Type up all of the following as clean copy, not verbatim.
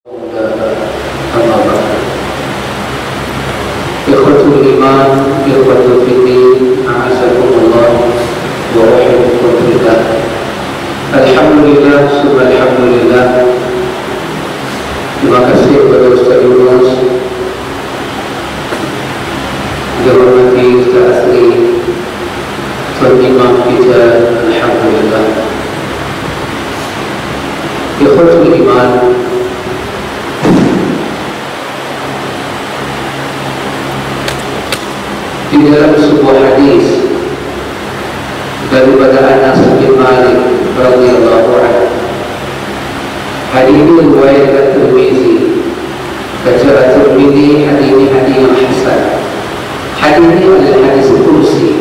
أما بعد إخوة الإيمان إخوة في الدين أعزكم الله ورحمكم في الله. الحمد لله ثم الحمد لله. Terima kasih kepada Ustaz Yunus, dihormati Ustaz Asri, Tuan Imam kita. Alhamdulillah. Ikhwatul Iman, di dalam sebuah hadis daripada Anas bin Malik radhiyallahu anhu, hadis ini riwayat Tirmizi. Kata Tirmizi, hadis ini hadis yang hasan. Hadis ini adalah hadis kursi.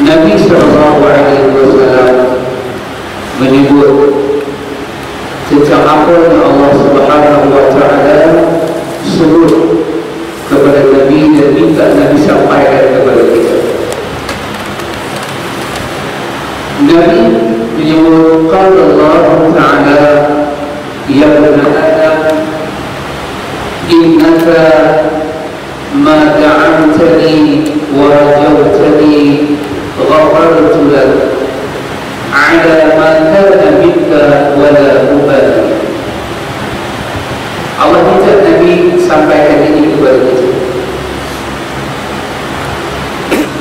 Nabi sallallahu alaihi wasallam menyebut tentang apa yang Allah Subhanahu wa taala suruh kepada Nabi dan minta Nabi sampaikan kepada kita. Nabi menyebut qala Allah taala, ya bani Adam, innaka ma da'amtani wa rajawtani ghafartu lak ala ma kana minka wa la ubali. Allah minta Nabi sampaikan ini kepada kita.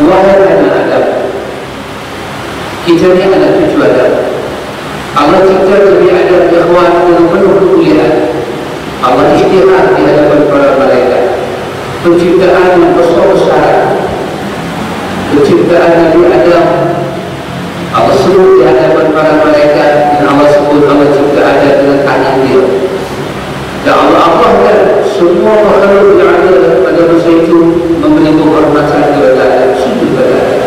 Wahai anak Adam, kita ni anak cucu Adam. Allah cipta Nabi Adam ikhwan dengan penuh kemuliaan. Allah istirahat di hadapan para malaikat. Penciptaan yang besar-besaran, penciptaan Nabi Adam, Allah sebut di hadapan para malaikat, dan Allah sebut Allah cipta Adam dengan tangan dia. Dan Allah amalkan semua makhluk yang ada pada masa itu memberi penghormatan kepada Adam, sujud kepada Adam.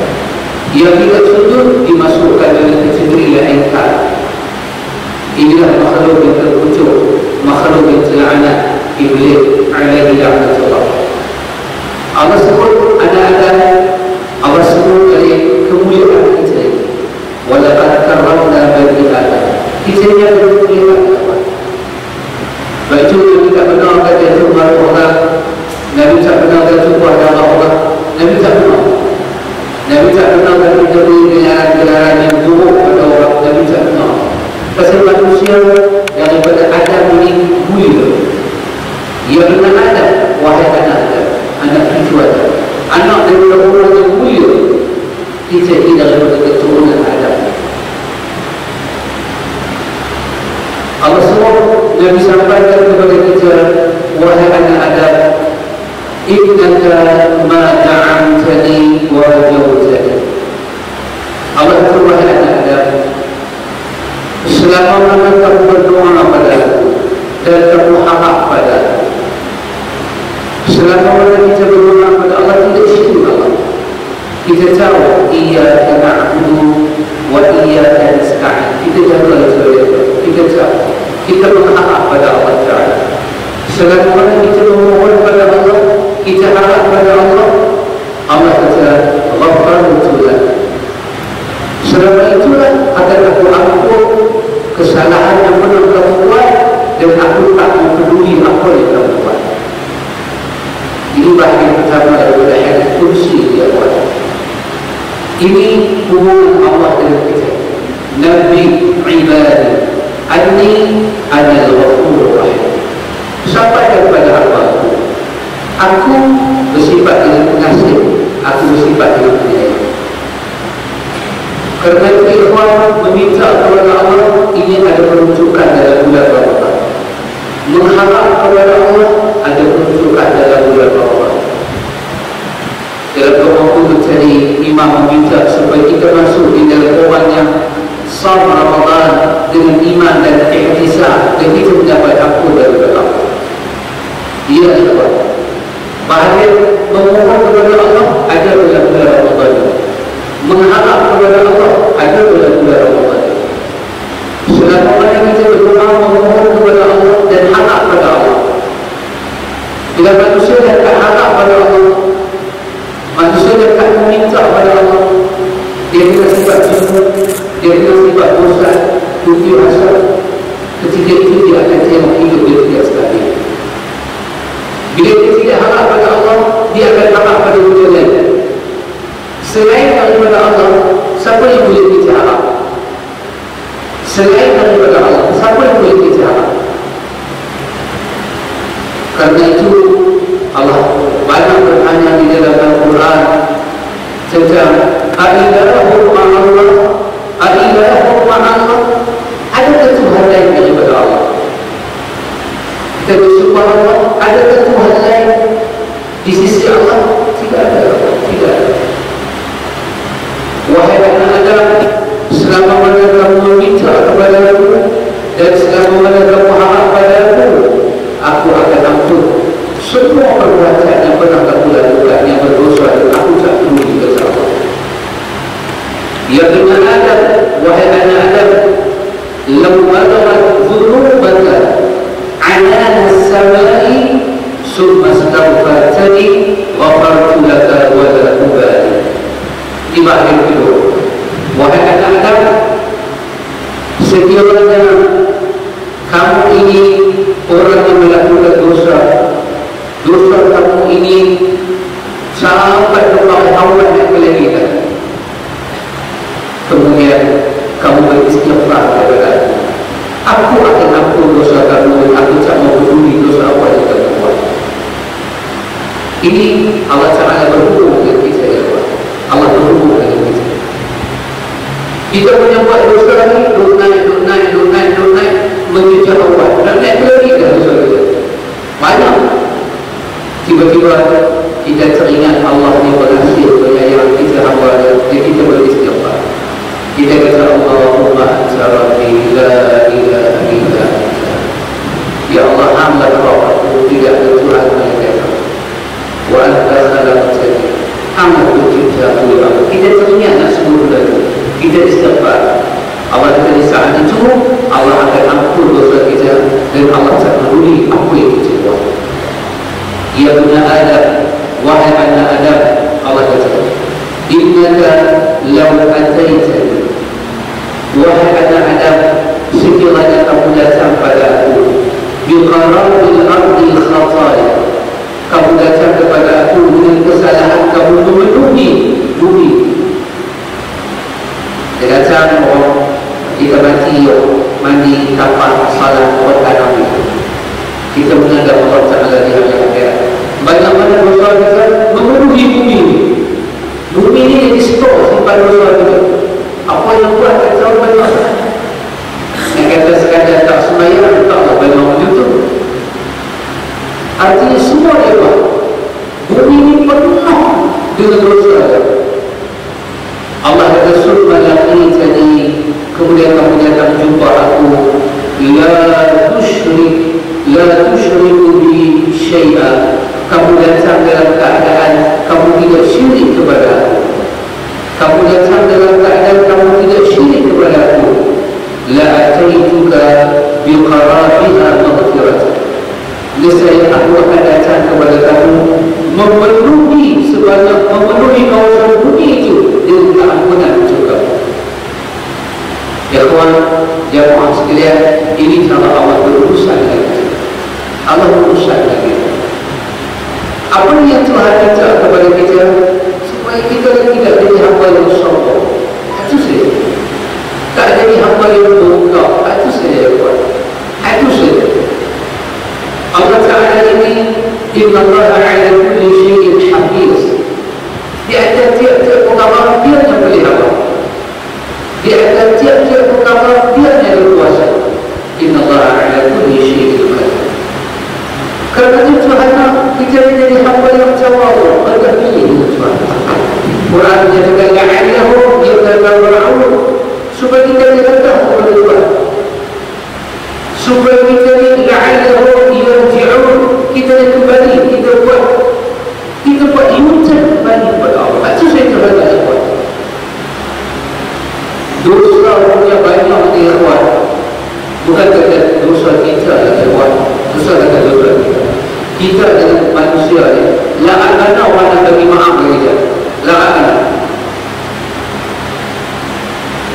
Yang tidak sujud dimasukkan dalam kategori lainkan. Inilah makhluk yang terkucuk, makhluk yang terlaknat, iblis alaihi la'natullah. Allah sebut anak Adam, Allah sebut dari kemuliaan kita ini. Walaqad karramna bani Adam. Kita ini ada kemuliaan. Sebab itu Nabi tak benar kata Tuhan Allah, Nabi tak benar kata Tuhan Allah, Nabi tak benar. Nabi tak benar kata jadi gelaran yang buruk pada orang, Nabi tak benar. Pasal manusia daripada Adam ini mulia. Ia benar Adam, wahai anak Adam, anak cucu Adam, anak daripada orang yang mulia. Kita ini daripada keturunan Adam. Allah SWT Nabi sampaikan kepada kita, wahai anak Adam, innaka ma da'amtani wa rajawtani. Allah kata, wahai anak Adam, selama mana kamu berdoa pada aku dan kamu harap pada aku, selama mana kita berdoa pada Allah, tidak syirik Allah. Kita tahu iyyaka na'budu wa iyyaka nasta'in. Kita jaga itu. Kita tahu kita berharap pada Allah Ta'ala. Selama mana kita memohon pada Allah, kita harap pada Allah, Allah kata ghafartu lak. Selama itulah akan aku ampun kesalahan yang pernah kamu buat, dan aku tak peduli apa yang kamu buat. Ini bahagian pertama daripada hadis kursi dia buat. Ini hubungan Allah dengan kita. Nabi ibadi Anni anil ghafurur rahim. Sampaikan kepada aku bersifat dengan pengasih, aku bersifat dengan penyayang. Kerana itu ikhwan meminta kepada Allah, ini ada penunjukan dalam bulan Ramadan. Mengharap kepada Allah, ada penunjukan dalam bulan Ramadan. Dalam doa tadi, Imam meminta supaya kita masuk di dalam orang yang Sawm Ramadan dengan iman dan ihtisab, dan kita mendapat ampun daripada Allah. Ia adalah bahagian memohon kepada Allah ada dalam bulan Ramadan, mengharap kepada Allah ada dalam bulan Ramadan. Selama mana kita berdoa memohon kepada Allah dan harap pada Allah. Bila manusia yang tak harap pada Allah, manusia yang tak meminta pada Allah, dia kena sifat jenuh, dia kena sifat bosan, tujuh asal. Ketika Karena itu Allah banyak bertanya di dalam Al-Quran tentang A'ilahum ma'allah, A'ilahum ma'allah. Adakah Tuhan lain daripada Allah? Kita bersyukur Allah, adakah Tuhan lain di sisi Allah? Tidak ada, tidak ada. Wahai anak Adam, selama mana kamu meminta kepada aku dan selama mana kamu harap pada aku akan ampun semua perbuatan yang pernah kamu lakukan yang berdosa, dan aku tak peduli kepada Allah. Ya benar Adam, wahai anak Adam, lau balagat dzunubaka anan as-samai summa astaghfartani ghafartu laka wa la ubali. Di bahagian kedua, wahai anak Adam, sekiranya kamu ini orang yang melakukan dosa, dosa kamu ini sampai kepada Allah yang kelihatan, kemudian kamu beristighfar kepada aku akan ampun dosa kamu, aku tak mau peduli dosa apa yang kamu buat. Ini Allah Ta'ala berhubung dengan kita, ya Allah. Allah berhubung dengan kita. Kita punya buat dosa ni, duk naik menuju Allah, dan naik lagi dah dosa kita. Banyak. Tiba-tiba kita teringat Allah ni berhasil penyayang kita hamba dia, kita beristighfar. Kita kata Allahumma anta rabbi la ilaha illa anta. Ya Allah, hamba Rabbku, tidak ada Tuhan melainkan Engkau. Wa anta khalaqtani, hamba pencipta aku. Kita teringat semua lagi. Kita istighfar. Allah kata di saat itu Allah akan ampun dosa kita dan Allah tak peduli apa yang kita buat. Ya benar Adam, wahai anak Adam, Allah kata, innaka law ataitani, wahai anak Adam, sekiranya kamu datang pada aku biqarabil ardi khataya, kamu datang kepada aku dengan kesalahan kamu memenuhi bumi. Dia datang orang kita mandi kapal salat buat tanam itu, kita menghadap Allah Ta'ala di hari akhirat. Bagaimana dosa kita memenuhi bumi ini? Bumi ini yang di-store simpan dosa kita. Apa yang buat tak tahu banyak. Yang kata sekadar tak sembahyang, tak Allah banyak macam tu. Artinya semua dia buat. Bumi ini penuh dengan dosa. Allah kata summa laqitani, kemudian kamu datang jumpa aku, la tusyriku bi syai'a, kamu datang dalam keadaan kamu tidak syirik kepada aku, kamu datang dalam keadaan kamu tidak syirik kepada aku, la ataituka bi qarabiha maghfiratan, nescaya aku akan datang kepada kamu memenuhi sebanyak memenuhi kawasan bumi itu dengan keampunan untuk kamu. Ya kawan, jamaah sekalian, ini cara Allah berurusan dengan kita. Allah berurusan dengan kita. Apa yang Tuhan minta kepada kita supaya kita tidak jadi hamba yang sombong. Itu saja. Tak jadi hamba yang bongkak. Itu saja kawan. Itu saja. Allah Ta'ala ini, Inna Allah ala kulli syai'in hafiz. Di atas tiap-tiap perkara dia yang pelihara. Di atas tiap-tiap perkara dia yang berkuasa. Inna Allah ala kulli syai'in hafiz. Kerana itu Tuhan kita menjadi hamba yang tawadhu, rendah diri dengan Tuhan. Quran menyatakan la'allahum yatadabbarun, supaya kita rendah kepada Tuhan. Supaya kita la'allahum yarji'un, kita kembali, kita buat U-turn kembali kepada Allah. Itu saya terhadap ikhwan. Dosa punya banyak di ikhwan. Bukan kata dosa kita ikhwan, dosa kata dosa kita. Kita dengan manusia ni, la'ana orang yang bagi maaf bagi dia. La'ana.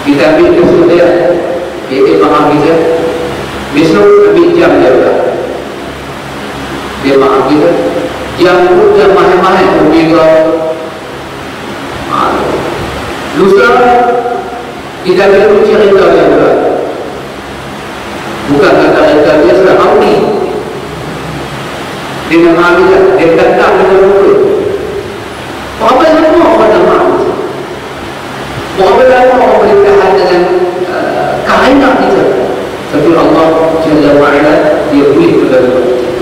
Kita ambil dosa dia, dia maaf kita. Besok ambil jam dia pula. Dia maaf kita. Yang dia mahal-mahal Omega. Lusa kita perlu cerita dia pula. Bukan kata-kata dia seorang ni. dengan ma'amilah, dia datang dengan muka. Mu'amalah apa orang nak ma'amilah? Mu'amalah apa orang boleh tahan dengan kainan kita? Tapi Allah Jalla wa'ala, dia boleh melalui kita.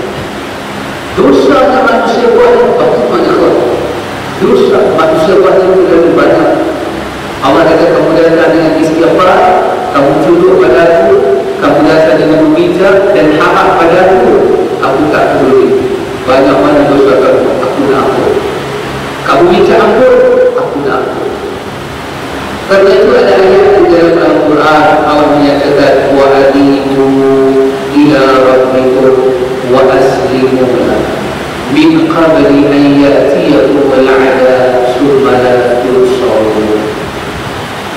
Dosa yang manusia buat itu banyak. Dosa manusia buat itu lebih banyak. Allah kata kamu datang dengan istighfar, kamu tunduk pada aku, kamu datang dengan meminta dan harap pada aku, aku tak peduli banyak mana dosa kamu, aku nak ampun. Kamu minta ampun, aku nak ampun. Kerana itu ada ayat di dalam Al-Quran, Allah menyatakan wa anibu ila rabbikum wa aslimu min qabli an ya'tiyakum al-'adab thumma la tunsarun.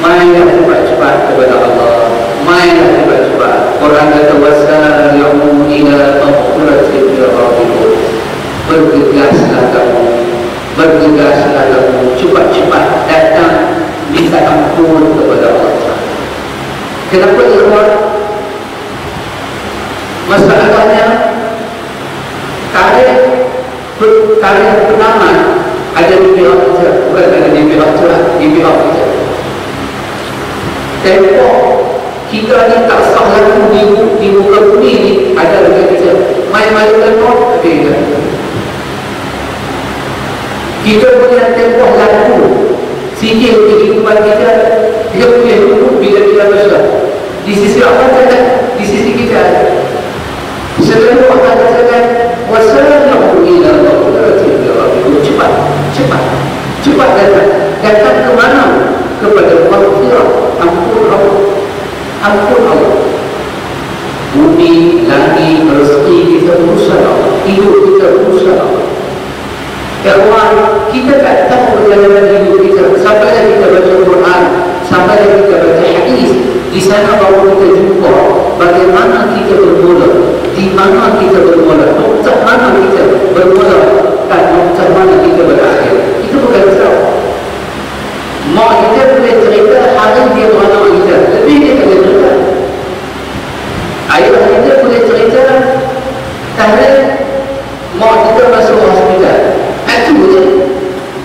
Mainlah cepat-cepat kepada Allah, mainlah cepat-cepat. Quran kata wasari'u ila maghfiratin min rabbikum. Bergegaslah kamu, cepat-cepat datang minta ampun kepada Allah. Kenapa ikhwan? Masalahnya tarikh penangan ada di pihak kita, bukan ada di pihak Tuhan, di pihak kita. Tempoh kita ni tak sah laku di muka bumi ni ada dekat kita. Main-main tempoh ada kita. Kita punya tempoh laku sikit kehidupan kita, dia punya hidup bila kita besar. Di sisi Allah ada, di sisi kita ada. Selalu Allah katakan wasari'u ila maghfiratin min rabbikum. Cepat datang ke mana? Kepada maghfirah, ampun Allah. Bumi, langit, rezeki kita urusan Allah, hidup kita urusan Allah. Kawan, kita tak tahu perjalanan hidup kita. Sampailah kita baca Quran, sampailah kita baca hadis. Di sana baru kita jumpa bagaimana kita bermula, di mana kita bermula, nokta mana kita bermula dan nokta mana kita berakhir. Itu bukan tahu. Mak kita boleh cerita hari dia beranak kita, lebih dia tak boleh cerita. Ayah kita boleh cerita hari mak kita masuk hospital. Itu je.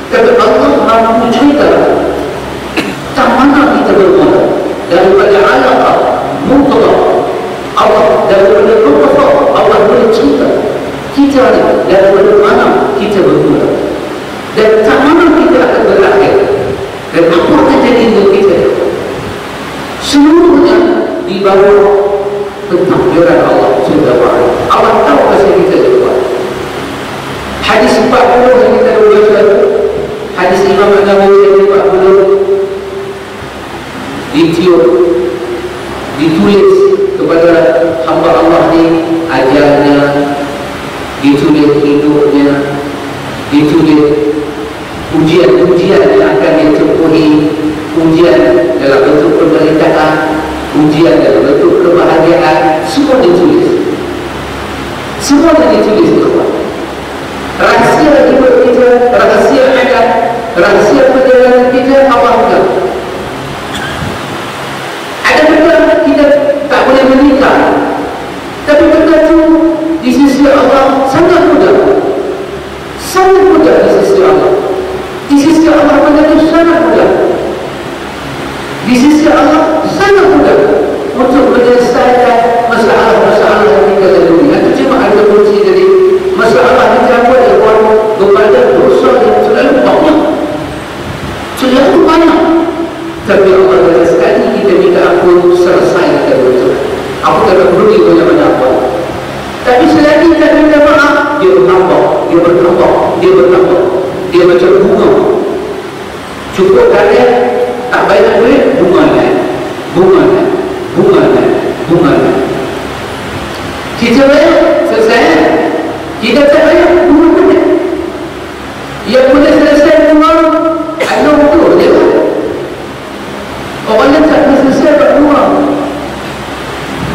Tapi Allah mampu cerita tak mana kita bermula. Daripada alaqah, mudghah, Allah daripada nutfah, Allah boleh cerita kita ni daripada mana kita bermula dan tak mana kita akan berakhir dan apa akan jadi hidup kita. Seluruhnya di bawah pentakdiran Allah Subhanahu wa ta'ala. Allah tahu pasal kita juga. Hadis 40 yang kita baca, hadis Imam An-Nawawi 40 ditulis kepada hamba Allah ni ajalnya, ditulis hidupnya, ditulis ujian-ujian yang akan dia tempuhi, ujian dalam bentuk penderitaan, ujian dalam bentuk kebahagiaan, semua ditulis. Semua ditulis tuan. Rahsia hidup kita, rahsia adat, rahsia perjalanan kita, Allah tahu. Ada benda kita tak boleh menikah, tapi benda tu di sisi Allah sangat mudah. Sangat mudah di sisi Allah. Di sisi Allah benda tu sangat mudah. Di sisi Allah sangat mudah untuk menyelesaikan masalah-masalah kita dunia. Itu cuma ada kunci dari masalah kita apa ya buat kepada dosa yang terlalu banyak. Terlalu banyak. Tapi Allah kata sekali kita minta ampun, selesai kita betul. Aku tak peduli banyak-banyak apa. Tapi selagi kita minta maaf, dia bertambah, dia macam bunga. Cukup kalian tak banyak duit, bunga naik. Kita banyak, selesai. Kita tak banyak, bunga naik. Yang boleh selesai bunga, ada ukur dia kan. Orang yang tak boleh selesai berbunga.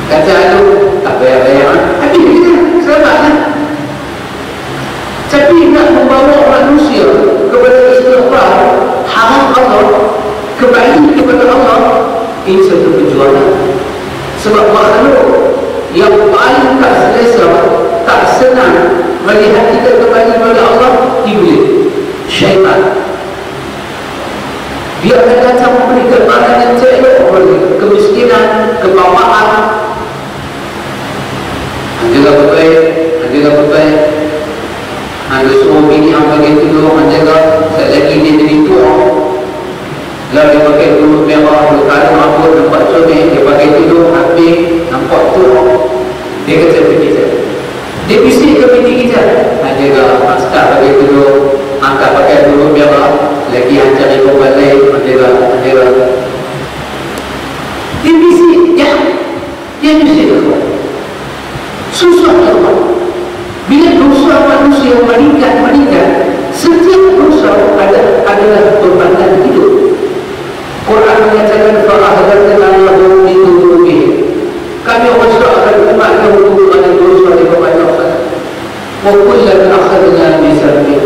Kata aduh, tak bayar-bayar. Habis kita, selamatlah. Tapi nak membawa manusia kepada istighfar, haram Allah, kembali kepada Allah, ini satu perjuangan. Sebab makhluk yang paling tak selesa bini yang pakai tudung menjaga selagi dia jadi tua. Lalu dia pakai tudung merah, kalau rambut nampak comel, dia pakai tudung habis nampak tua. Dia kata kita. Dia bisik ke bini kita. Menjaga masker pakai tudung, angkat pakai tudung merah, lagi yang cari kembali menjaga. Dia bisik, ya. Dia bisik ke susah Allah. Bila dosa manusia meningkat, setiap dosa adalah berbanding hidup. Quran menyatakan fa'ahdatna lahum min dhunubihim. Kami masukkan umat yang pada dosa di bawah dosa. Wa kullan akhadna bi dhanbi.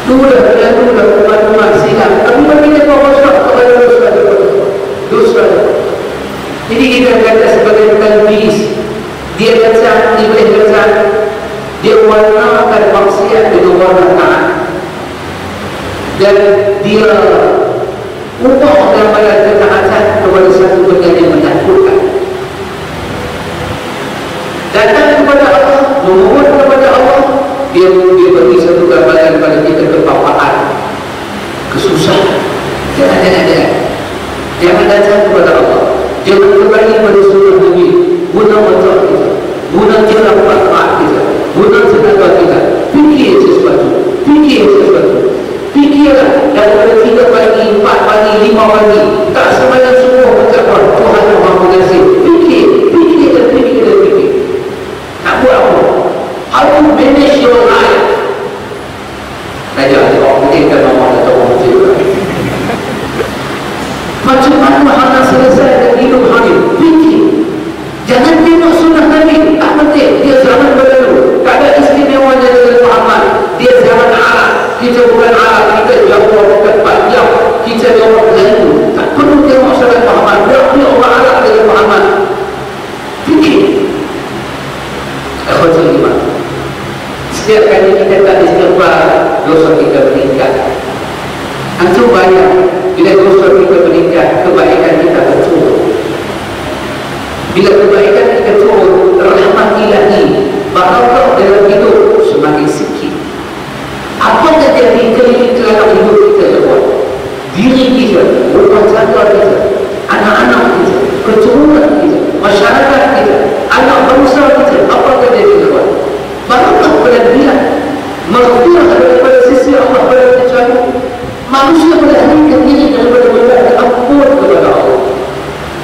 Dua umat silap. Kami bagi dosa kepada dosa. Jadi kita kata sebagai talbis. Dia kata, iblis kata, dia warnakan maksiat dengan warna taat. Dan dia ubah daripada ketaatan kepada satu benda yang menakutkan. Datang kepada Allah, memohon kepada Allah, dia beri satu gambaran kepada kita kepapaan, kesusahan. Jangan datang kepada Allah. Jangan kembali pada surah Nabi. Guna otak kita, guna cara praktek kita, guna tenaga kita. Fikir sesuatu. Fikirlah daripada 3 pagi, 4 pagi, 5 pagi. Tak semuanya semua mencapai Tuhan yang Maha Pengasih. Fikir. Tak buat apa. How to manage your life. Raja, orang penting kan orang atau orang kecil. Macam mana hendak selesai hidup hari? Fikir. Jangan tengok sunnah Nabi. Tak penting. Dia zaman berlalu. Tak ada istimewanya dengan Muhammad. Dia zaman Arab. Kita bukan Arab. Kita jauh tempat jauh. Kita jauh berlalu. Tak perlu tengok sunnah Muhammad. Dia orang Arab dengan Muhammad. Fikir. Akhwatul iman. Setiap kali kita tak istighfar, dosa kita meningkat. Antum banyak. Bila dosa kita meningkat, kebaikan kita berturun. Bila kebaikan kita turun, rahmat ilahi, barakah dalam hidup semakin sikit. Apa terjadi dalam hidup kita? Diri kita, rumah tangga kita, anak-anak kita, keturunan kita, masyarakat kita, anak bangsa kita, apa terjadi? Barakah pada dia, maghfirah daripada sisi Allah pada kecuali manusia melahirkan diri daripada meminta ampun kepada Allah.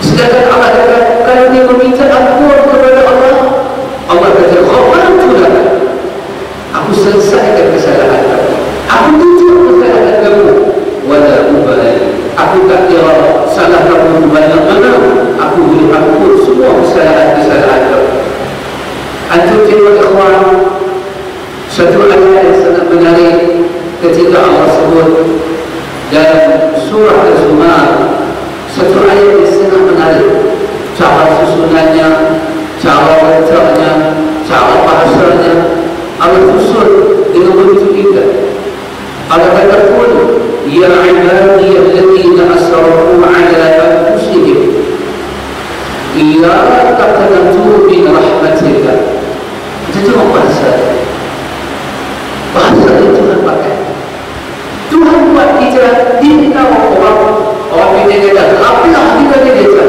Sedangkan Allah kata, kalau dia meminta ampun kepada Allah, Allah kata, ghafartu laka. Aku selesaikan kesalahan kamu. Aku tutup kesalahan kamu. Wala ubali. Aku tak kira salah kamu banyak mana. Aku boleh ampun semua kesalahan kamu. Antum tengok ikhwan, satu ayat yang sangat menarik ketika Allah sebut dalam surah Az-Zumar. Satu ayat yang sangat menarik. Cara susunannya, cara letaknya, cara bahasanya, Allah susun dengan begitu indah. Allah kata pun, ya ibadi alladhina asrafu ala anfusihim la taqnatu min rahmatillah. Itu bahasa yang Tuhan pakai. Tuhan buat kita, dia orang kita kata, apalah kita kata.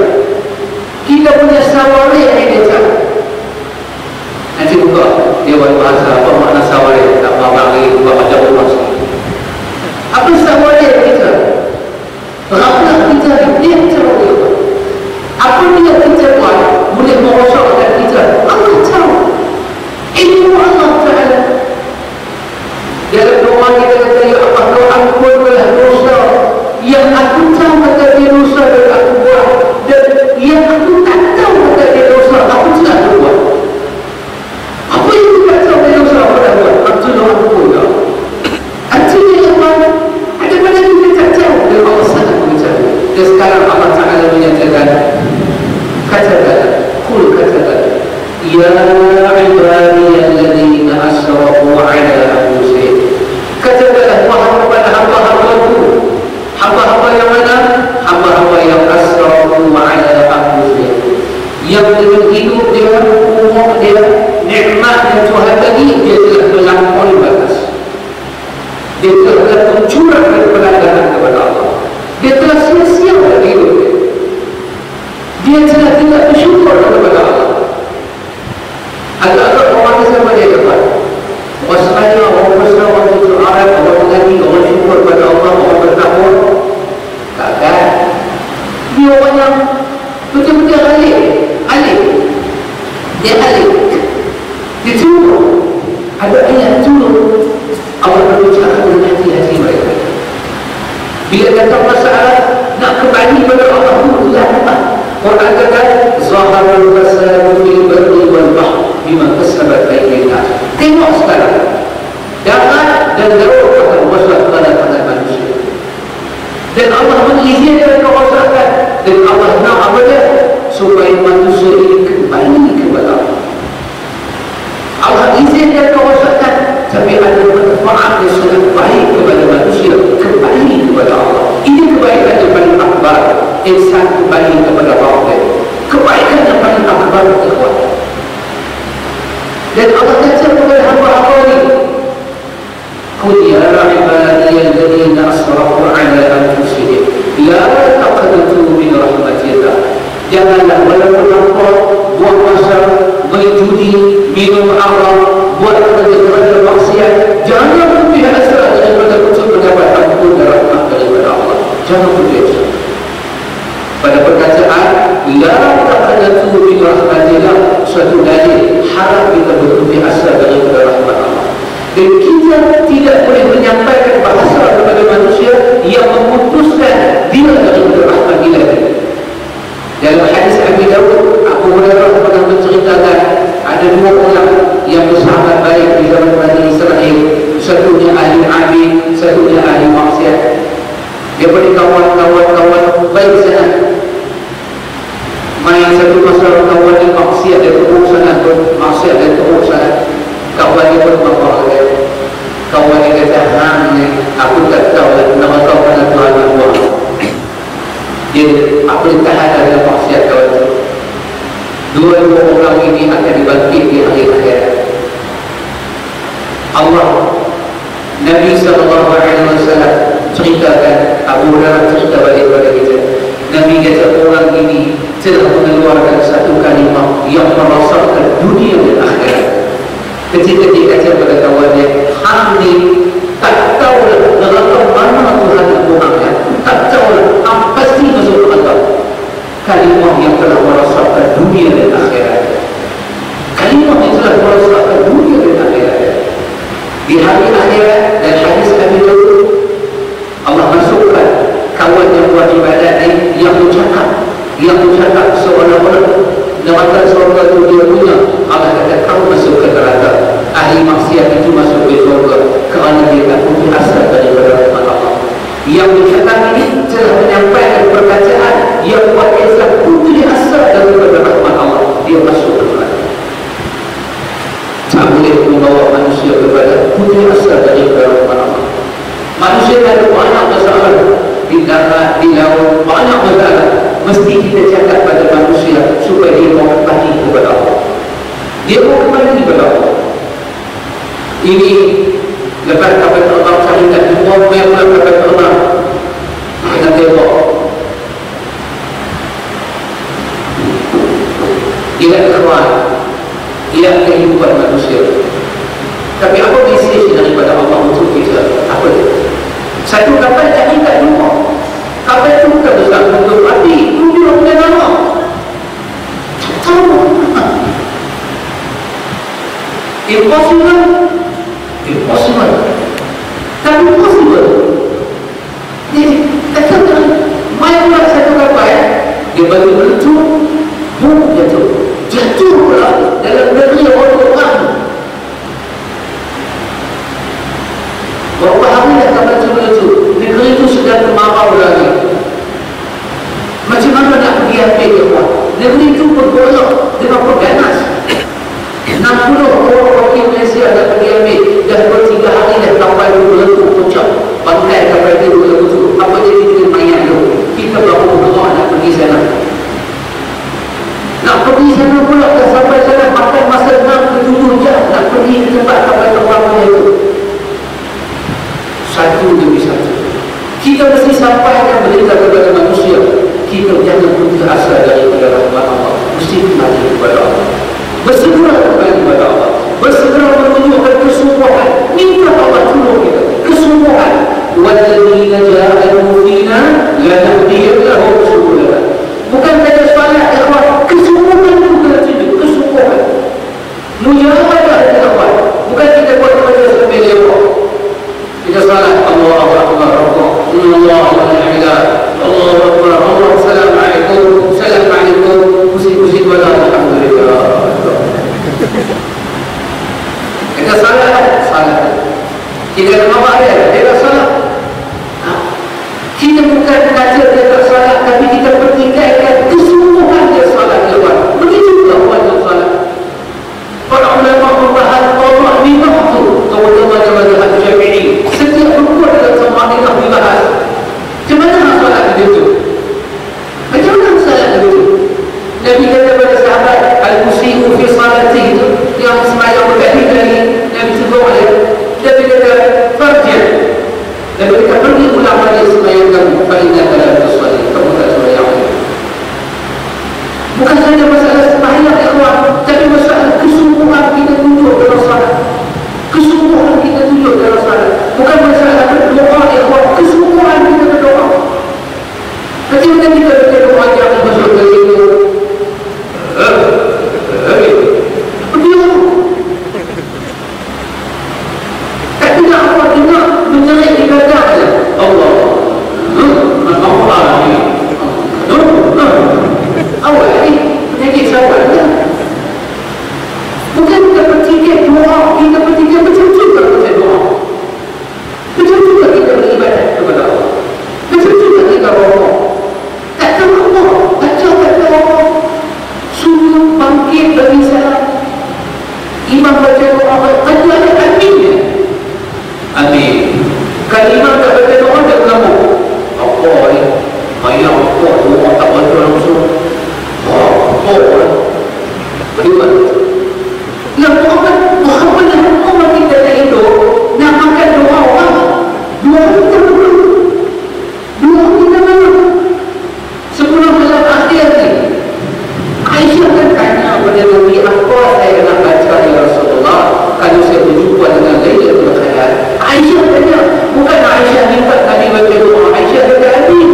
Kita punya sawari yang kita. Nanti buka, dia buat bahasa, apa makna sawari? Tak mahu buat macam bahasa. Apa sawari kita? Apalah kita, dia cara dia buat. Apa dia kita buat, boleh merosakkan kita. Allah tahu. Ilmu Allah Ta'ala. Dalam doa kita kata, ya Allah, ampunilah dosa berlaku curang dan pelanggaran kepada Allah. Dia telah sia-sia dalam hidup dia. Dia telah tidak bersyukur kepada Allah. Agak-agak orang sama dia dapat. Wasraya, orang berserah, orang tutur Arab, orang mengaji, orang syukur kepada Allah, orang bertakwa. Takkan. Dia orang yang betul-betul alik. Dia alik. Dia turun. Ada ayat turun. Allah berbicara dengan hati-hati mereka. Bila datang masalah nak kembali kepada Allah itu tidak. Quran kata zaharul fasadu fil barri wal bahr bima kasabat aydin nas. Tengok sekarang darat dan laut akan rosak tangan manusia. Dan Allah mengizinkan kerosakan, dan Allah nak apa dia? Supaya manusia ini kembali kepada Allah. Allah izinkan kerosakan, tapi ada manfaat yang sangat baik kepada manusia kembali kepada Allah. Ini kebaikan yang paling akbar. Insan kembali kepada Allah. Kebaikan yang paling akbar ikhwan. Dan Allah kata kepada hamba-hamba ini, qul ya ibadiyal ladzina asrafu ala anfusihim la taqnatu min rahmatillah. Janganlah walaupun hampa buat masa, berjudi, minum arak, buat kerja-kerja maksiat, jangan putus asa daripada untuk mendapat ampun dan rahmat daripada Allah. Jangan putus asa. Pada perkataan la taqnatu min rahmatillah, suatu dalil harap kita berputus asa daripada rahmat Allah. Dan kita tidak boleh menyampaikan bahasa kepada manusia yang memutuskan dia daripada rahmat ilahi. Dalam hadis Abi Dawud, Abu Hurairah pernah menceritakan ada dua orang yang bersahabat baik di zaman Bani Israel. Satunya ahli abid, satunya ahli maksiat. Dia beri kawan-kawan baik sangat. Main satu masalah kawan yang maksiat dia teruk sangat, maksiat dia teruk sangat. Kawan dia pun bapak dia. Kawan dia kata, hang ni aku tak tahu lah nama kau mana Tuhan yang buat. Dia perintahan dalam maksiat kawan itu. Dua-dua orang ini akan dibangkit di akhir akhirat. Allah, Nabi SAW ceritakan, Abu Hurairah cerita balik kepada kita. Nabi kata orang ini telah mengeluarkan satu kalimah yang merosakkan dunia dan akhirat. Ketika dia kata kepada kawannya, hang ni tak tahulah neraka mana Tuhan yang buangnya, tak tahulah, pasti masuk neraka. Kalimah yang telah merosakkan dunia dan akhirat. Kalimah yang telah merosakkan dunia dan akhirat. Di hari akhirat dan hadis Nabi Dawud, Allah masukkan kawan yang buat ibadat ni yang bercakap seolah-olah neraka surga itu dia punya. Allah kata kamu masuk ke neraka. Ahli maksiat itu masuk ke surga kerana dia tak punya asal daripada rahmat Allah. Yang bercakap ini telah menyampaikan perkataan yang buat Islam punya asal daripada rahmat Allah. Dia masuk ke neraka. Tak boleh membawa manusia kepada punya asal daripada rahmat Allah. Manusia ada banyak masalah di darat, di laut, banyak masalah. Mesti kita cakap pada manusia supaya dia mau kembali kepada Allah. Dia mau kembali kepada Allah. Ini lepas kabar Allah cerita semua memang kabar Allah. Kita tengok. Ia kawan, ia kehidupan manusia. Tapi apa mesej daripada Allah untuk kita? Apa dia? Satu kapal tak kita jumpa. Kapal itu bukan besar untuk mati. Itu dia punya nama. Tahu. Impossible. Impossible. Tapi possible. Jadi, kata-kata main pula satu kapal, dia baru meletup, jatuh. Jatuh pula dalam negeri orang-orang. Berapa hari dah kapal itu? Negeri itu sudah kemarau lagi. Macam mana nak pergi ambil dia buat? Negeri itu bergolak dengan perganas. 60 orang wakil Malaysia dah pergi ambil. Dah 2-3 hari dah kapal itu berletup puncak. Bangkai kapal itu berletup. Apa jadi dengan mayat itu? Kita berapa bergerak nak pergi sana. Nak pergi sana pula, dah sampai sana makan masa 6 ke 7 jam nak pergi ke tempat kapal terbang itu. Satu dia bisa Kita nak bawa dia tak salat. Kita bukan kata dia tak salat, tapi kita pertikaikan kesungguhan dia salat dia buat. Begitu juga buat dia salat. Para ulama membahas Allah lima waktu, terutama dalam mazhab Syafi'i. Setiap rukun dalam Tamadinah dibahas. Macam mana salat begitu? Macam mana salat begitu? Nabi kata kepada sahabat, al-musii'u fi salatihi itu, yang sembahyang berkali-kali, Nabi tegur dia. Nabi kata, farji'. Nabi kata, pergi ulang balik sembahyang kamu. Fa'inaka la tusalli, kamu tak sembahyang. Bukan saja masalah sembahyang ikhwan, tapi masalah kesungguhan kita tunjuk dalam salat. Kesungguhan kita tunjuk dalam salat. Bukan masalah berdoa ikhwan, kesungguhan kita berdoa. Nanti kita berdoa yang masuk ke situ. Tapi tak apa, kita mencari ibadah saja. Allah awal ni penyakit syawal dia. Bukan kita pertikai doa, kita pertikai macam juga kita doa, macam juga kita beribadat kepada Allah, macam juga kita berdoa. Tak tahu Allah, baca kata Allah, suruh bangkit bagi salat, imam baca doa, baca ada aminnya. Amin. Kalau imam tak baca doa, dia mengamuk. Apa ni? Ayah apa doa tak baca langsung. Bagaimana? Yang Muhammad kita tak hidup, nak makan doa orang. Doa kita mana? Doa kita mana? Sebelum malam akhir ni, Aisyah kan tanya kepada Nabi, apa saya nak baca ya Rasulullah kalau saya berjumpa dengan Lailatul Qadar? Aisyah tanya, bukan Aisyah minta Nabi baca doa. Aisyah kata amin.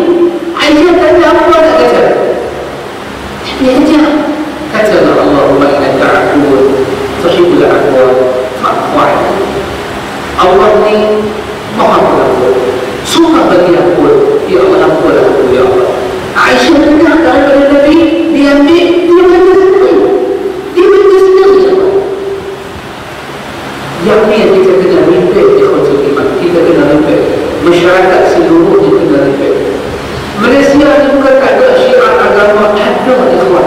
Aisyah tanya apa nak baca? Dia aja kata Allahumma innaka afuwwun tuhibbul afwa fa'fu anni. Allah ni Maha Pengampun, suka bagi ampun. Ya Allah, ampunlah aku ya Allah. Aisyah dengar daripada Nabi, dia ambil, dia baca sendiri. Dia baca sendiri. Yang ni yang kita kena repair di khutbah iman. Kita kena repair. Masyarakat seluruhnya kena repair. Malaysia ni bukan tak ada syiar agama, ada ikhwan.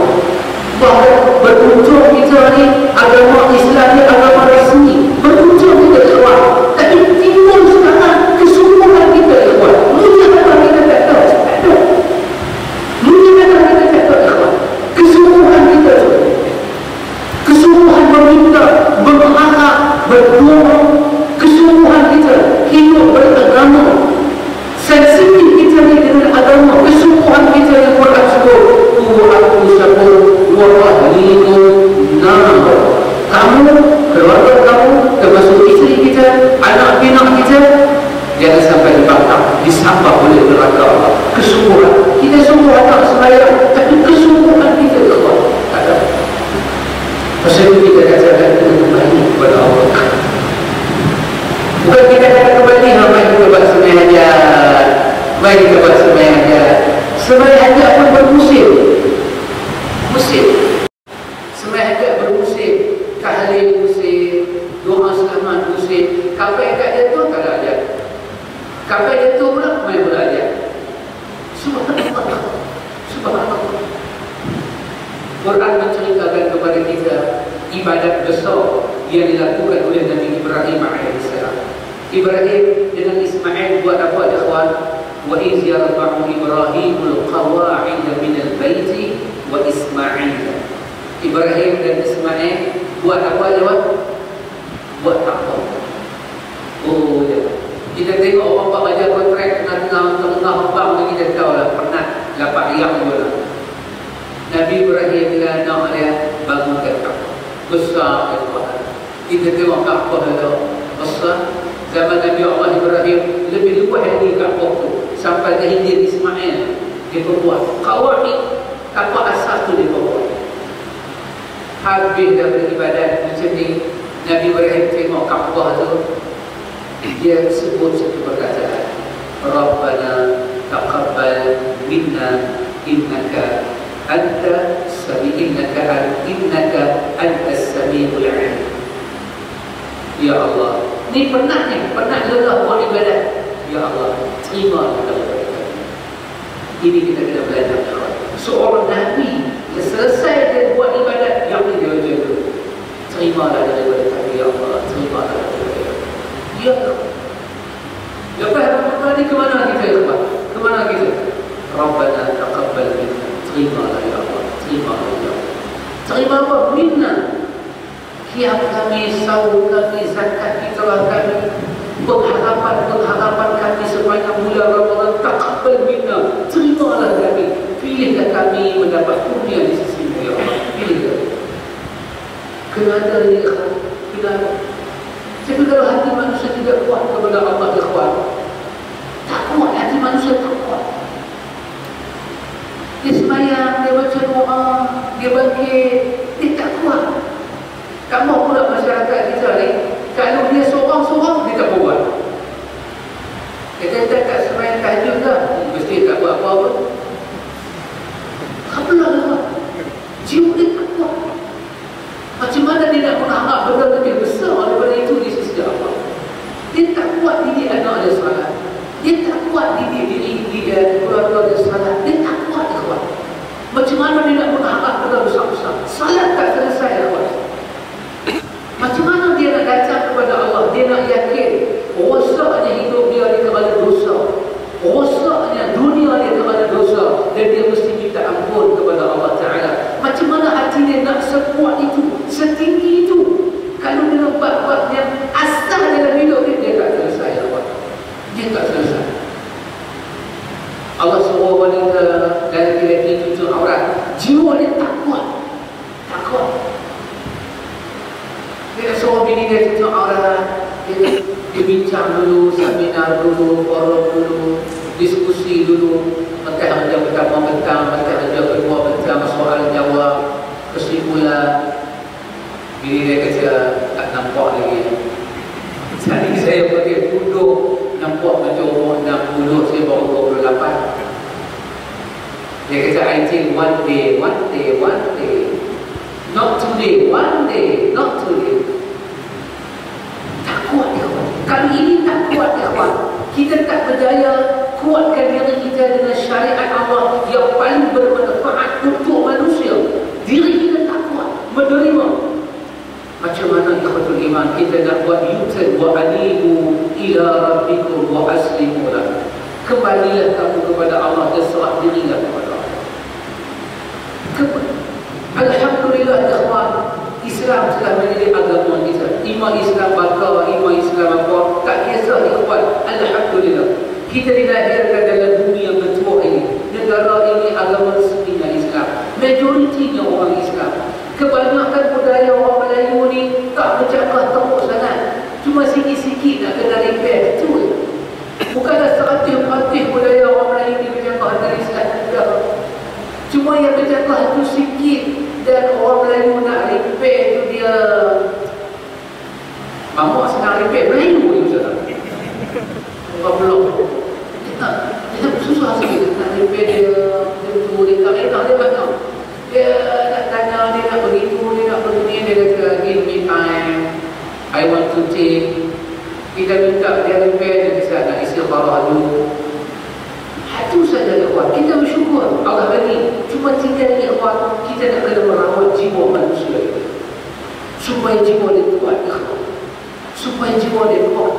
Bahkan beruntung kita ni agama Islam ni agama rasmi. Beruntung kita ikhwan. Tapi timbul sekarang kesungguhan kita ikhwan. Mulia kata kita tak tahu. Tak tahu. Mulia kata kita tak tahu ikhwan. Kesungguhan kita tu. Kesungguhan meminta, berharap, berdoa. Kesungguhan kita hidup beragama. Sensitif kita ni dengan agama, kesungguhan kita yang Quran sebut, aku sabur warahliku nar. Kamu, keluarga kamu, termasuk isteri kita, anak pinak kita, jangan sampai dibakar, disampah oleh neraka Allah. Kesungguhan kita sungguh tak sembahyang, tapi kesungguhan kita kuat. Tak ada. Pasal itu kita katakan kita kembali kepada Allah. Bukan kita kata kembali, ramai kita buat sembahyang hajat. Mari kita buat sembahyang hajat. Sembahyang hajat pun bermusim. Musim. Sembahyang hajat bermusim. Tahlil musim, doa selamat musim. Kapai kat dia tu tak ada hajat. Kapai dia tu pula main pula hajat. Subhanallah. Subhanallah. Quran menceritakan kepada kita ibadat besar yang dilakukan oleh Nabi Ibrahim AS. Ibrahim dengan Ismail buat apa ikhwan? Wa iz yarfa'u Ibrahimul qawa'ida minal baiti wa Ismail. Ibrahim dan Ismail buat apa jawab? Buat apa? Oh ya. Kita tengok orang buat baca kontrak tengah-tengah bang lagi dah tahu lah penat dapat riak pula. Nabi Ibrahim dengan anak dia bangunkan Kaabah. Besar ikhwan. Kita tengok Kaabah itu besar. Zaman Nabi Allah Ibrahim lebih luas lagi Kaabah tu sampai ke Hindir Ismail dia berbuat Qawaid, Kaabah asas tu dia berbuat. Habis dah beribadat macam ni, Nabi Ibrahim tengok Kaabah tu, dia sebut satu perkataan, Rabbana taqabbal minna innaka anta sami'ul alim. Ya Allah, Ni penat lelah buat ibadat. Ya Allah, terima daripada kami. Ini kita kena belajar. Seorang Nabi yang selesai dia buat ibadat, yang ini dia jaga. Terimalah daripada kami, ya Allah. Terimalah daripada kami. Ya Allah. Lepas ni ke mana kita, ya Allah? Ke mana kita? Rabbana taqabbal minna. Terimalah ya Allah. Terimalah ya Allah. Terima apa? Minna. Kiam kami, saum kami, zakat fitrah kami, pengharapan kami sepanjang bulan Ramadan, taqabbal minna. Terimalah kami. Pilihlah kami mendapat kurnia di sisi-Mu ya Allah. Pilihlah. Kenapa ini ikhwan? Kenapa? Tapi kalau hati manusia tidak kuat kepada Allah, ikhwan, tak kuat, hati manusia tak kuat. Dia semayang, dia baca doa, dia bangkit, dia tak kuat. Tak mahu pula masyarakat kita ni, kalau dia seorang-seorang, dia tak buat. Dia kata tak semayang tahajud lah, mesti tak buat apa-apa. Apalah lah, jiwa dia tak kuat. Macam mana dia nak mengharap benda lebih besar daripada itu di sisi Allah? Dia tak kuat didik anak dia salat. Dia tak kuat didik diri keluarga dia salat. Dia tak kuat dia kuat. Macam mana dia nak mengharap benda besar-besar? Salat tak selesai dia kuat. Macam mana dia nak datang kepada Allah? Dia nak yakin rosaknya hidup dia kerana dosa, rosaknya dunia dia kerana dosa, dan dia mesti minta ampun kepada Allah Ta'ala. Macam mana hati dia nak sekuat itu, setinggi itu? Kalau dia buat yang asal dalam hidup dia, dia tak selesai Allah. Dia tak selesai. Allah suruh wanita lelaki-lelaki tutup aurat, jiwa dia tak kuat. Tak kuat. Dia suruh bini dia tutup aurat, dia bincang dulu, seminar dulu, forum dulu, diskusi dulu, mentah jam pertama petang, mentah jam kedua petang, soal jawab, kesimpulan. Bini dia kata tak nampak lagi. Tadi saya pakai duduk, nampak macam umur 60, saya baru 28. Dia kata I think one day, not today, one day, not today. Tak kuat dia kuat. Kali ini tak kuat dia kuat. Kita tak berjaya kuatkan diri kita dengan syariat Allah yang paling bermanfaat untuk manusia. Diri kita tak kuat menerima. Macam mana ikhwatul iman kita nak buat yutan wa anibu ila rabbikum wa aslimu lah. Kembalilah kamu kepada Allah dan serah dirilah kepada Allah. Alhamdulillah ikhwan, Islam telah menjadi agama kita. Iman Islam bakar, iman Islam apa, tak kisah ikhwan. Alhamdulillah kita dilahirkan dalam bumi yang bertuah ini. Negara ini agama resminya Islam, majoritinya orang Islam. Kebanyakan budaya orang Melayu ni tak bercakap teruk sangat, cuma sikit-sikit nak kena repair, betul. Bukanlah 100% budaya orang Melayu ni bercakap dari Islam tidak. Cuma yang bercakap itu sikit, dan orang Melayu nak repair tu dia mamak senang repair Melayu ni saudara. Orang belum kita susah sikit nak repair dia tu, dia tak enak dia banyak. Dia nak tanya, dia nak begitu, dia nak begini, dia kata give me time, I want to take. Kita minta dia repair, dia bisa nak istigharah dulu. Itu saja ikhwan, kita bersyukur Allah bagi. Cuma tinggal ikhwan, kita nak kena merawat jiwa manusia supaya jiwa dia kuat ikhwan, supaya jiwa dia kuat.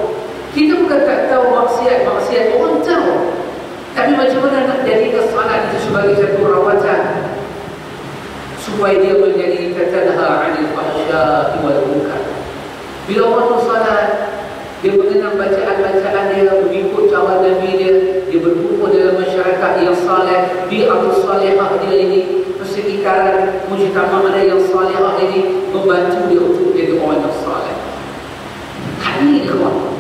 Kita bukan tak tahu maksiat orang tahu, tapi macam mana nak jadikan salat itu sebagai satu rawatan supaya dia menjadi tatanha 'anil fahsya'i wal munkar. Bila orang salat, dia mengenang bacaan-bacaan dia, mengikut cara Nabi dia berkumpul dalam masyarakat yang saleh, bi'atus salihah dia ini, persekitaran mujtama' ada yang salihah ini membantu dia untuk jadi orang yang saleh. Ini ikhwan,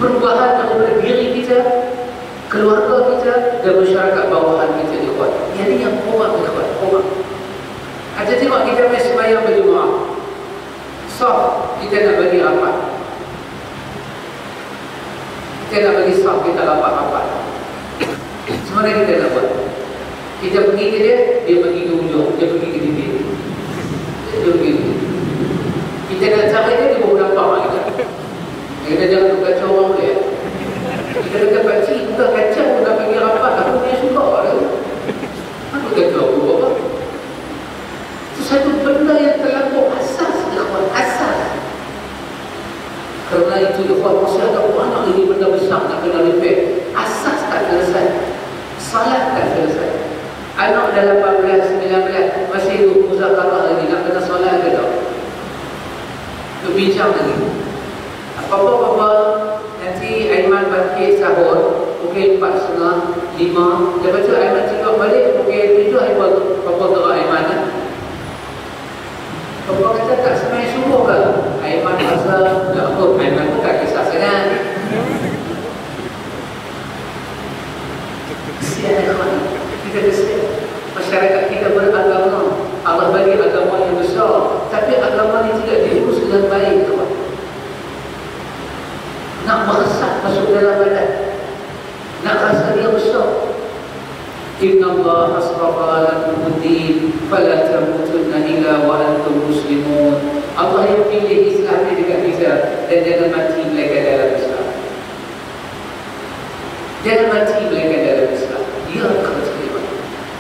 perubahan daripada diri kita, keluarga kita dan masyarakat bawahan kita ikhwan. Jadi yang kurang ikhwan, kurang. Ada tengok kita main sembahyang berjemaah, saf kita nak bagi rapat, kita nak bagi saf, kita rapat-rapat. Semua kita nak buat. Kita pergi ke dia, dia pergi ke ujung, dia pergi ke dinding, dia pergi. Kita nak cari dia, dia baru nampak kita. Dia kata jangan kacau orang dia. Kita kata pakcik bukan kacau, bukan bagi rapat, aku punya suka dia. Apa kacau aku apa? Itu satu benda yang terlalu asas, ikhwan, asas. Kerana itu ikhwan, masih ada banyak lagi benda besar nak kena repair. Asas tak selesai, salat tak selesai. Anak dah 18, 19 masih muzakarah lagi, nak kena solat ke tak? Berbincang lagi. Apa-apa nanti Aiman bangkit sahur pukul 4.30, 5. Lepas tu Aiman tidur balik pukul 7. Apa doa Aiman kan? Apa kata tak semai subuh ke? Aiman rasa tak apa, Aiman pun tak kisah sangat. Kesian Aiman. Kita kesian. Masyarakat kita beragama, Allah bagi agama yang besar, tapi agama ini tidak diurus dengan baik, tuan. Nak meresap masuk dalam badan, nak rasa dia besar. Inna Allah asrafa lakum ad-din fala tamutunna illa wa antum muslimun. Allah yang pilih Islam ni dekat kita, dan jangan mati melainkan dalam Islam. Jangan mati melainkan dalam Islam. Dia akan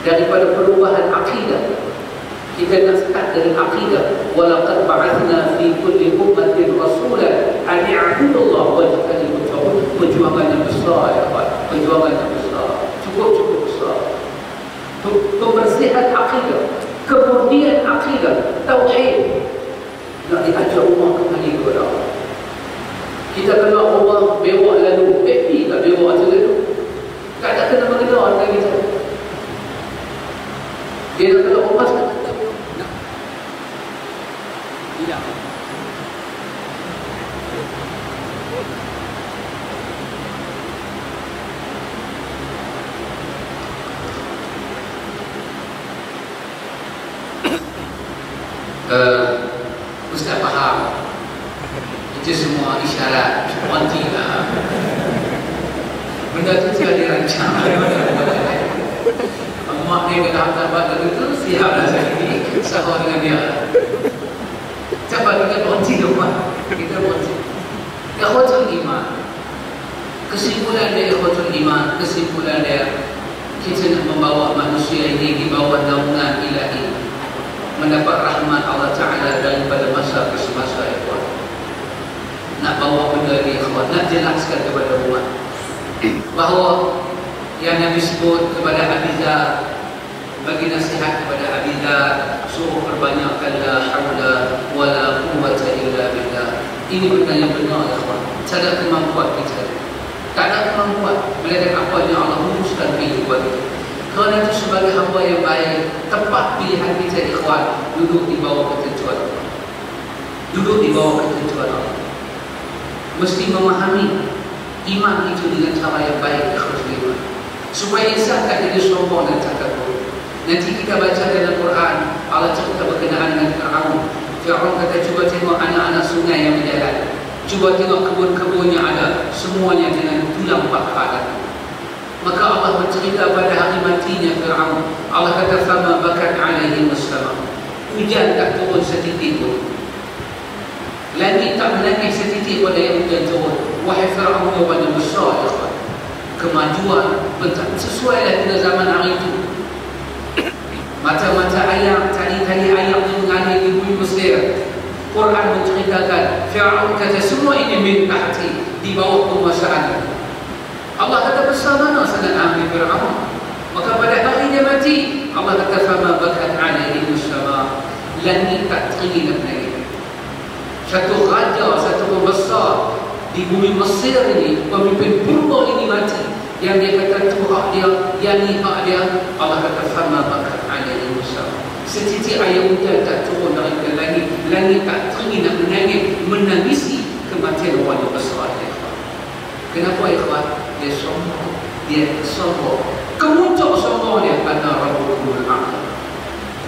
daripada perubahan akidah. Kita nak start dari akidah. Walaqad ba'athna fi kulli ummatin rasulan an i'budullaha wajtanibut taghut. Perjuangan yang besar ya Pak. Perjuangan yang besar. Cukup besar. Pembersihan akidah, kemurnian akidah, tauhid. Nak diajar umat kembali kepada Allah. Kita kena Allah bewak lalu. Happy tak bewak tu lalu? Tak ada kena mengenal dengan kita. Dia nak kena omas tak? Tidak. Ustaz faham. Itu semua isyarat. Wanti lah. Benda tu tidak dirancang. Mak dia kata hantar lagu tu, siaplah saya ini sahur dengan dia. Cabar kita berhenti rumah. Kita berhenti. Ikhwatul iman. Kesimpulan dia ikhwatul iman, kesimpulan dia, kita nak membawa manusia ini di bawah naungan ilahi, mendapat rahmat Allah Ta'ala daripada masa ke semasa ikhwan. Nak bawa benda ini ikhwan, nak jelaskan kepada umat bahawa yang Nabi sebut kepada Abizar, bagi nasihat kepada Abizar, suruh perbanyakkan la hawla wa la quwwata illa billah. Ini benda yang benar ya kawan. Tak ada kemampuan kita, tak ada kemampuan melainkan apa yang Allah uruskan kehidupan kita. Kerana itu sebagai hamba yang baik, tepat pilihan kita ikhwan, duduk di bawah ketentuan Allah. Duduk di bawah ketentuan Allah. Mesti memahami iman itu dengan cara yang baik ikhwan, supaya insan tak jadi sombong dan takabur. Nanti kita baca dalam Quran, Allah cerita berkenaan dengan Fir'aun. Fir'aun kata, cuba tengok anak-anak sungai yang berjalan, cuba tengok kebun-kebun yang ada, semuanya dengan tulang paha. Maka Allah bercerita pada hari matinya Fir'aun. Allah kata, fama bakat alaihim as-sama. Hujan tak turun setitik pun, langit tak menangis setitik pada yang hujan turun. Wahai Fir'aun yang besar ya, kemajuan sesuailah dengan zaman hari itu. Mata-mata ayam, tali-tali ayam yang mengalir di bumi Mesir. Quran menceritakan Fir'aun kata semua ini min tahti, di bawah penguasaan. Allah kata besar mana sangat ahli Fir'aun. Maka pada hari dia mati, Allah kata fama bakat alaihi as-sama. Langit tak teringin nak menangis. Satu raja, satu pembesar di bumi Mesir ini, pemimpin purba ini mati, yang dia kata itu hak dia, yang ni hak dia. Allah kata fama bakat alaihi as-sama. Setitik air hujan tak turun dari langit, langit tak teringin nak menangisi kematian orang yang besar. Kenapa ikhwan? Dia sombong, dia sombong. Kemuncak sombong dia ana rabbukumul a'la.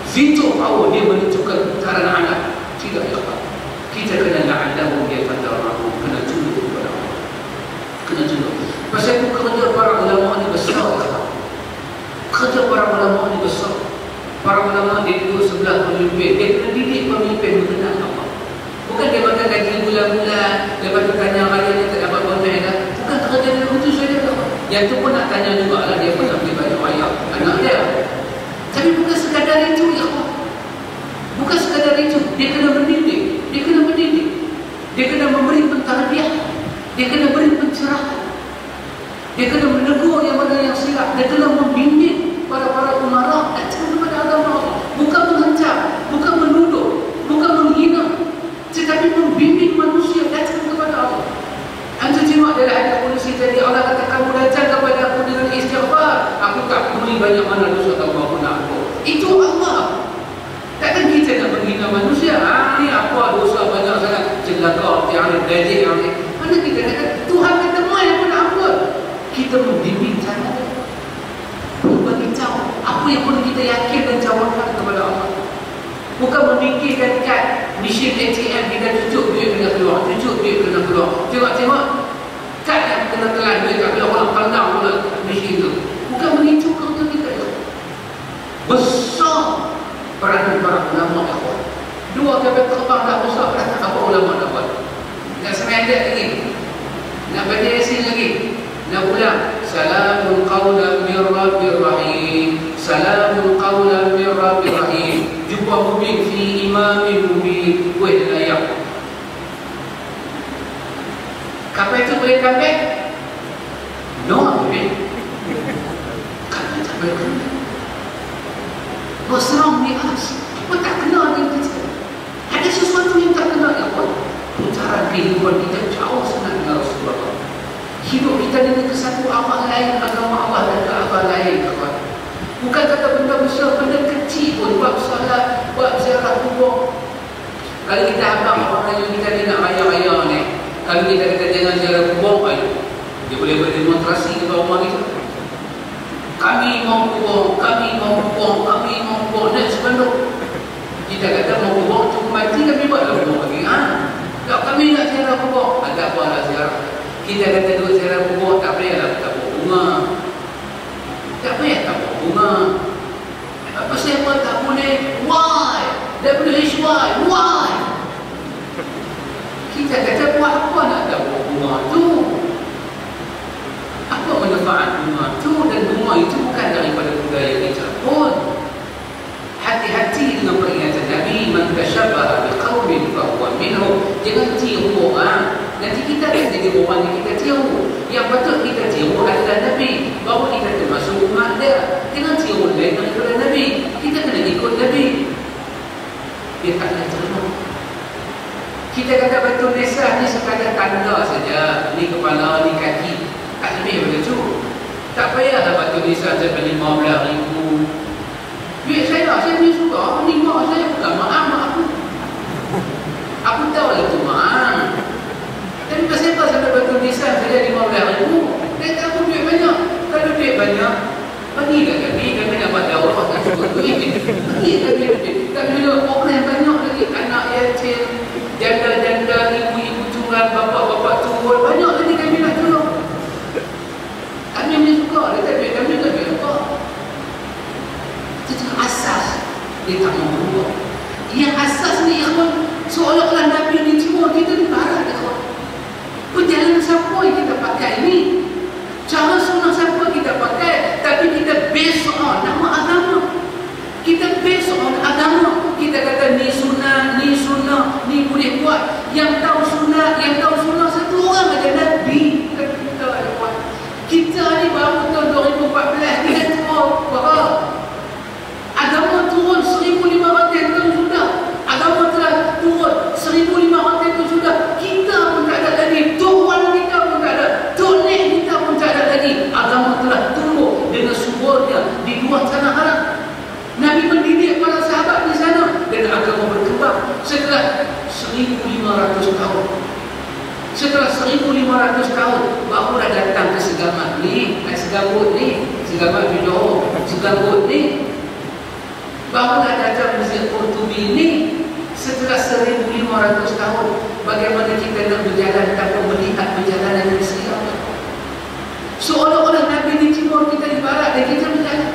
Veto power dia menentukan putaran anak. Tidak ikhwan. Kita kena la'allahu yatadarrahu, kena tunduk kepada Allah. Kena tunduk. Pasal itu kerja para ulama ni besar ikhwan. Kerja para ulama ni besar. Para ulama dia duduk sebelah pemimpin, dia kena didik pemimpin mengenal Allah. Bukan dia makan gaji bulan-bulan, lepas tu tanya raya Yang tu pun nak tanya juga lah, dia pun nak beli baju ayah anak dia. Tapi bukan sekadar itu, ya Allah. Bukan sekadar itu. Dia kena mendidik. Dia kena mendidik. Dia kena memberi pentarbiah. Dia kena beri pencerahan. Dia kena menegur yang mana yang silap. Dia kena membimbing para umara datang kepada agama Allah. Bukan menghancam, bukan menuduh, bukan menghina, tetapi membimbing manusia datang kepada Allah. Anda tengok dalam hadis polisi tadi, Allah kata kamu datang kepada aku dengan istighfar, aku tak peduli banyak mana dosa kamu aku nak ampun. Itu Allah. Takkan kita nak menghina manusia. Ni apa dosa banyak sangat, celaka, tiang gaji yang ni. Mana kita kata Tuhan kata mai aku nak ampun. Kita membimbing cara dia. Beritahu apa yang perlu kita yakin dan jawabkan kepada Allah. Bukan memikirkan kad mesin ATM kita cucuk duit kena keluar, cucuk duit kena keluar. Tengok-tengok kad yang kena telan duit tak boleh orang pandang pula mesin tu. Bukan begitu kerja kita. Besar peranan para ulama dakwah. Dua kapal terbang dah besar peranan apa ulama dakwah. Nak semedek lagi. Nak baca Yasin lagi. Nak ulang. Salamun qawlan min Rabbir Rahim. Salamun qawlan min Rabbir Rahim. Jumpa mubin fi imamin mubin. Weh layak. Kapal itu boleh comeback? No, boleh. Kapal tak boleh comeback. What's wrong with us? Apa tak kena dengan kita? Ada sesuatu yang tak kena dengan Allah. Putaran kehidupan kita jauh sangat dengan Rasulullah. Hidup kita dengan kesatu amal lain, agama Allah dan keabah lain, kawan. Bukan kata benda besar, benda kecil pun. Buat salat, buat ziarah kubur. Kalau kita abang orang Melayu kita ni nak raya-raya ni, kalau kita kata jangan ziarah kubur, dia boleh berdemonstrasi ke bawah rumah kita. Kami mau kubur, kami mau kubur, kami mau kubur. Dan sebanduk kita kata mau kubur, cukup mati kami buatlah kubur lagi. Kalau kami nak ziarah kubur, ada apa lah ziarah. Kita kata duduk ziarah kubur, tak payahlah tabur bunga. Tak payah tabur bunga. Apa siapa tak boleh? Why? WHY, why? Kita kata buat apa nak tabur bunga tu? Apa manfaat bunga tu? Dan bunga itu bukan daripada budaya kita pun. Hati-hati dengan peringatan Nabi, man tashabbaha biqaumin fahuwa minhum. Jangan tiru nanti kita akan jadi orang yang kita tiru. Yang patut kita tiru adalah Nabi, bahawa kita termasuk umat dia. Jangan tiru lain daripada Nabi. Kita kena ikut Nabi. Dia tak kena terima. Kita kata Baitul Nisa ni sekadar tanda saja. Ni kepala, ni kaki. Tak lebih daripada tu. Tak payahlah Baitul Nisa sampai 15,000. Duit saya punya suka. Ni mak saya bukan mak aku. Aku tahu lah tu mak. Tapi pasal apa sampai Baitul Nisa saja 15,000? Dia tak pun duit banyak. Kalau duit banyak, bagilah kami nak buat daurah kan cukup duit. Bagilah duit. Kami bila orang banyak lagi, anak yatim, janda-janda, ibu-ibu tunggal, bapa-bapa turun, banyak lagi kami nak tolong. Kami punya suka. Dia tak duit kami tak duit apa. Itu asas. Dia tak mahu berubah. Yang asas ni ikhwan, seolah-olah Nabi di timur, kita di barat ikhwan. Perjalanan siapa yang kita pakai ni? Cara sunnah siapa kita pakai? Tapi kita based on nama agama. Kita based on agama. Kita kata ni sunnah, ni boleh buat. Yang tahu sunnah satu orang aja, Nabi. Kita ni baru tahun 2014 ni tua. Agama turun 1,500 tahun sudah. Agama telah turun 1,500 tahun sudah. Kita pun tak ada lagi. Tuhan kita pun tak ada. Tuhan kita pun tak ada lagi. Agama telah tumbuh dengan suburnya di luar tanah haram. Nabi mendidik para sahabat di sana dan agama berkembang setelah 1,500 tahun. Setelah 1,500 tahun barulah datang ke Segamat ni, Segambut ni, Segamat di Johor, Segambut ni. Barulah datang Masjid Qurtubi ni. Setelah 1,500 tahun, bagaimana kita nak berjalan tanpa melihat perjalanan yang siap? Seolah-olah Nabi di timur, kita di barat dan kita berjalan.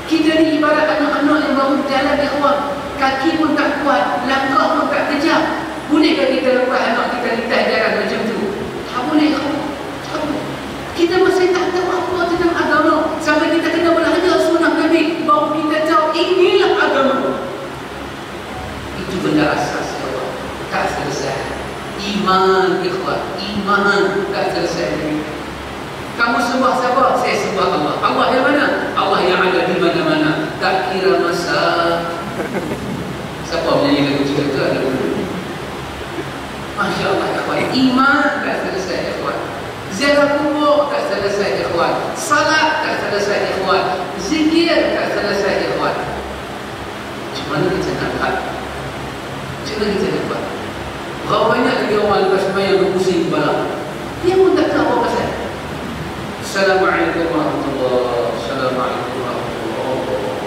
Kita ni ibarat anak-anak yang baru berjalan di awal. Kaki pun tak kuat, langkah pun tak kejam. Bolehkah kita lepas anak kita lintas jalan macam tu? Tak boleh. Kita masih tak tahu apa tentang selesai. Kamu sembah siapa? Saya sembah Allah. Allah yang mana? Allah yang ada di mana-mana. Tak kira masa. Siapa menyanyi lagu cerita tu ada dulu. Masya Allah ikhwan. Iman tak selesai ikhwan. Ziarah kubur tak selesai ikhwan. Salat tak selesai ikhwan. Zikir tak selesai ikhwan. Macam mana kita nak buat? Macam mana kita nak buat? Berapa banyak lagi orang lepas sembahyang berpusing kepala. Dia pun tak tahu apa pasal. Assalamualaikum warahmatullahi wabarakatuh. Assalamualaikum warahmatullahi wabarakatuh.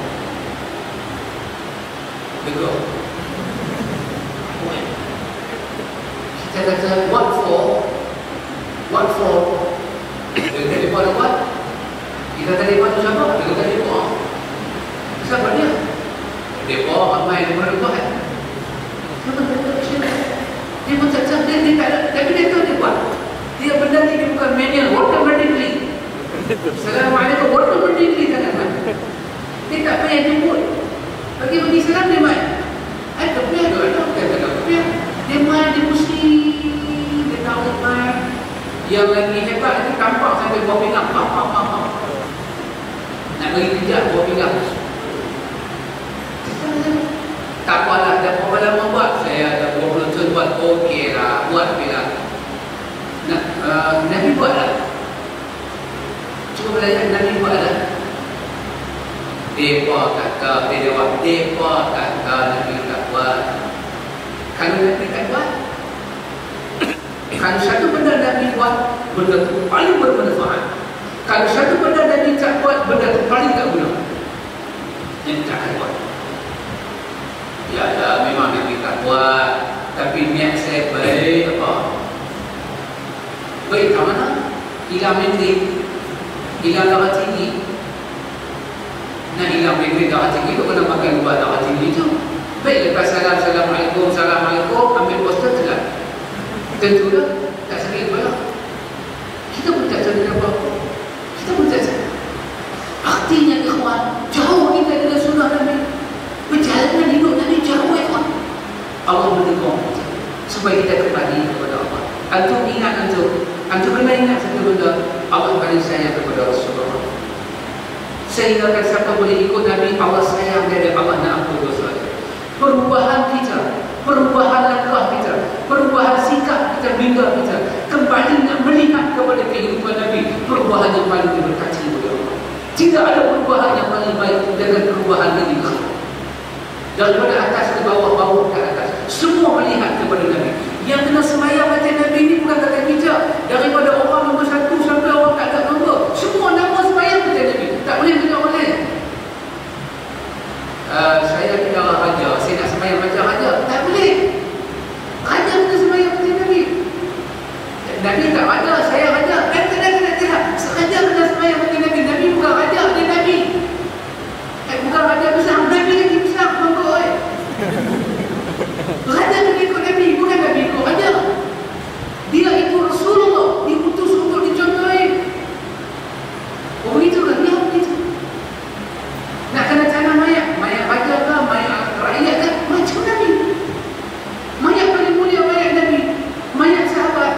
Betul. Kita kata what for? What for? Dia telefon apa? Kita telefon tu siapa? Dia kata telefon. Siapa dia? Telefon ramai yang berbuat. Siapa kata macam ni? Dia pun tak tahu, dia tak ada. Tapi dia tahu dia buat. Dia benda ni dia bukan manual, automatically. Assalamualaikum, automatically tangan. Dia tak payah jemput. Bagi salam dia main. Tak payah tu, tak payah. Dia main, dia pusing. Dia tahu main. Yang lagi hebat itu tampak sampai buah pinggang. Nak bagi kejap buah pinggang. Tak apalah, dah berapa lama buat? Saya dah 20 tahun buat. Okey lah, buat bila. Nabi buat lah. Cuba belajar Nabi buat lah. Depa kata, Depa kata Nabi tak buat. Kalau Nabi tak buat, kalau satu benda Nabi buat, benda itu paling bermanfaat. Kalau satu benda Nabi tak buat, benda itu paling tak guna. Yang tak akan buat. Ya, memang Nabi tak buat. Tapi niat saya baik apa? Baik ke mana? Hilang menteri, hilang darah tinggi. Nak hilang menteri darah tinggi tu kena makan ubat darah tinggi tu. Baik, lepas salam, Assalamualaikum, Assalamualaikum, ambil poster telah. Tentulah tak sakit kepala. Kita pun tak tahu apa. Kita pun tak tahu. Artinya ikhwan, jauh kita dengan sunnah Nabi. Perjalanan hidup Nabi jauh ikhwan. Allah mendegur kita supaya kita kembali kepada Allah. Antum ingat antum kena ingat satu benda. Allah paling sayang kepada Rasulullah. Sehingga kan siapa boleh ikut Nabi, Allah sayang dia dan Allah nak ampun dosa dia. Perubahan kita, perubahan langkah kita, perubahan sikap kita, bingga kita, kembali nak melihat kepada kehidupan Nabi, perubahan yang paling diberkati oleh Allah. Tidak ada perubahan yang paling baik dengan perubahan Nabi. Daripada atas ke bawah, bawah ke atas, semua melihat kepada Nabi. Yang kena semayang macam Nabi ni bukan kata kita. Daripada orang nombor 1 sampai orang tak ada nombor, semua nama semayang macam Nabi. Tak boleh macam orang lain. Saya tidak raja, saya nak semayang macam raja. Tak boleh. Raja kena semayang macam Nabi. Nabi tak raja, saya raja. Tidak. Raja kena semayang macam Nabi. Nabi bukan raja, dia Nabi. Bukan raja besar, Nabi lagi besar. Raja kena ikut Nabi, bukan Nabi ikut raja. Dia ikut Rasulullah, diutus untuk dicontohi. Begitu kan? Dia begitu. Nak kena tanah mayat raja ke, mayat rakyat ke, macam Nabi. Mayat paling mulia mayat Nabi, mayat sahabat.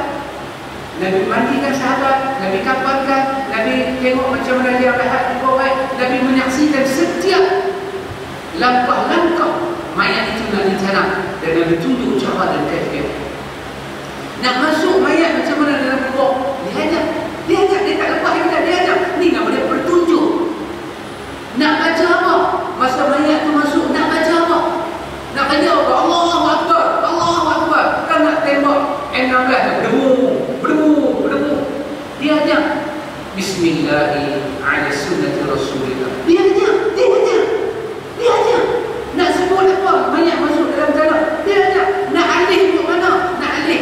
Nabi mandikan sahabat, Nabi kapankan, Nabi tengok macam mana dia rehat di bawah, Nabi menyaksikan setiap langkah-langkah mayat itu nak ditanam dan Nabi tunjuk cara dan kaifiat. Nak masuk mayat macam mana dalam kubur, dia ajak, dia tak lepas dia ajak. Ni nama dia bertunjuk. Nak baca apa? Masa mayat tu masuk, nak baca apa? Nak baca apa? Allahu Akbar, Allahu Akbar. Kan nak tembak M16 berdebu. Dia ajak. Bismillahirrahmanirrahim ala sunnati Rasulillah. Dia ajak. Nak sebut apa? Mayat masuk dalam tanah. Dia ajak. Nak alih ke mana? Nak alih.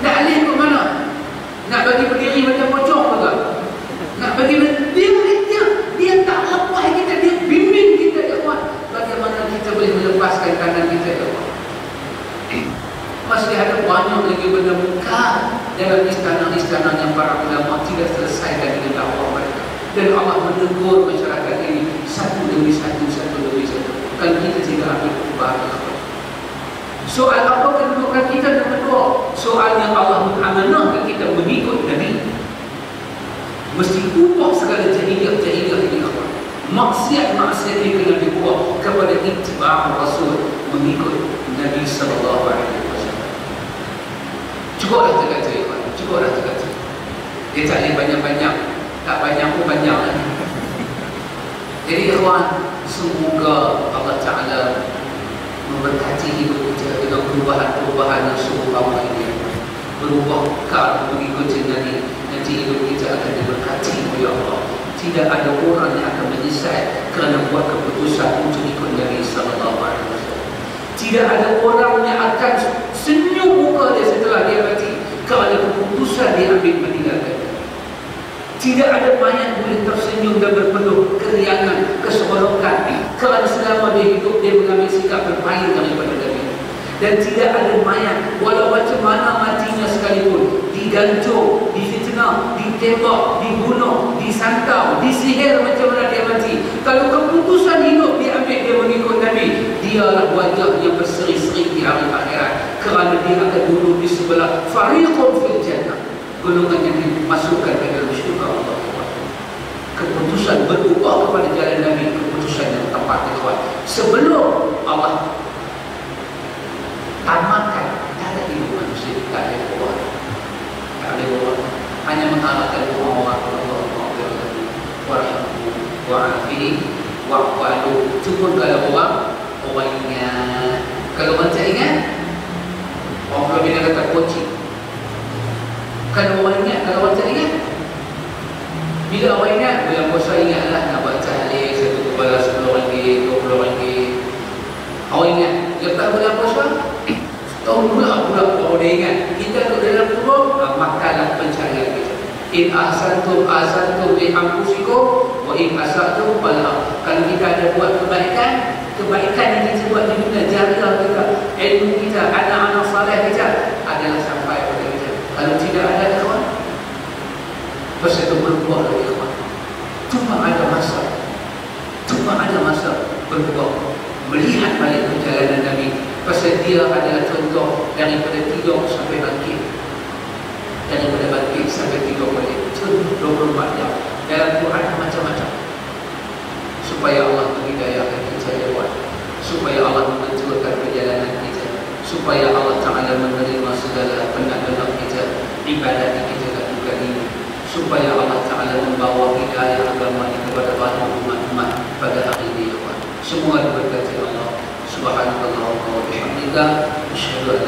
Nak alih ke mana? Nak bagi berdiri macam pocong ke tak? Nak bagi dia tak lepas kita, dia bimbing kita ya Allah. Bagaimana kita boleh melepaskan tangan kita ya Allah? Masih ada banyak lagi benda muka dalam istana-istana yang para ulama tidak selesaikan dengan dakwah mereka. Dan Allah menegur masyarakat ini satu demi satu. Kalau kita tidak ambil perubahan, Soal apa kedudukan kita? Nombor dua, soalnya Allah mengamanahkan kita mengikut Nabi. Mesti ubah segala jahiliyah ini. Maksiat-maksiat ini kena diubah kepada ittiba' Rasul, mengikut Nabi sallallahu alaihi wasallam. Cukuplah terkata, ikhwan. Cukuplah terkata. Dia tak boleh banyak-banyak. Tak banyak pun banyak. Jadi ikhwan, semoga Allah Ta'ala memberkati hidup kita dengan perubahan-perubahan yang sungguh awal ini. Berubah kalau mengikuti Nabi, nanti hidup kita akan diberkati oleh Allah. Tidak ada orang yang akan menyesal kerana buat keputusan untuk ikut Nabi sallallahu alaihi wasallam. Tidak ada orang yang akan senyum muka dia setelah dia mati kerana keputusan dia ambil meninggalkan. Tidak ada mayat boleh tersenyum dan berpenuh keriangan, keseronokan kerana selama dia hidup dia mengambil sikap berpaling daripada Nabi. Dan tidak ada mayat walau macam mana matinya sekalipun, digantung, difitnah, ditembak, dibunuh, disantau, disihir macam mana dia mati, kalau keputusan hidup dia ambil dia mengikut Nabi, dialah wajah yang berseri-seri di hari akhirat kerana dia akan duduk di sebelah fariqun fil jannah, golongan yang dimasukkan ke dalam syurga Allah. Keputusan berubah kepada jalan Nabi, keputusan yang tepat, ikhwan. Sebelum Allah tamatkan, tak ada hidup manusia, tak ada orang, tak ada orang, hanya mengarahkan orang-orang wa'afihi wa'afalu. Cuma kalau orang ingat, kalau orang tak ingat, orang belum bila kata kunci. Kalau orang ingat, kalau orang tak ingat, bila orang ingat, bulan puasa ingatlah nak buat tahlil, satu kepala RM10, RM20. Orang ingat, lepas bulan puasa, tahun pula orang dia ingat. Kita ke dalam kubur, makanlah pencarian kita. In ahsantum li anfusikum wa in asatum falah. Kalau kita ada buat kebaikan yang kita buat di dunia, jariah kita, ilmu kita, anak-anak saleh kita adalah sampai pada kita. Kalau tidak ada, kawan, pasal itu berubah lagi, kawan. Cuma ada masa berubah, melihat balik perjalanan Nabi. Pasal dia adalah contoh daripada tidur sampai bangkit, daripada bangkit sampai tidur balik, 24 jam. Dalam Quran macam-macam, supaya Allah menghidayahkan kita lewat, supaya Allah menentukan perjalanan kita, supaya Allah Ta'ala menerima segala penat-penat kita, ibadat kita dan juga ini, supaya Allah Ta'ala membawa hidayah agama kepada banyak umat-umat pada hari ini. Semua diberkati Allah. Subhanallah wa bihamdika, asyhadu an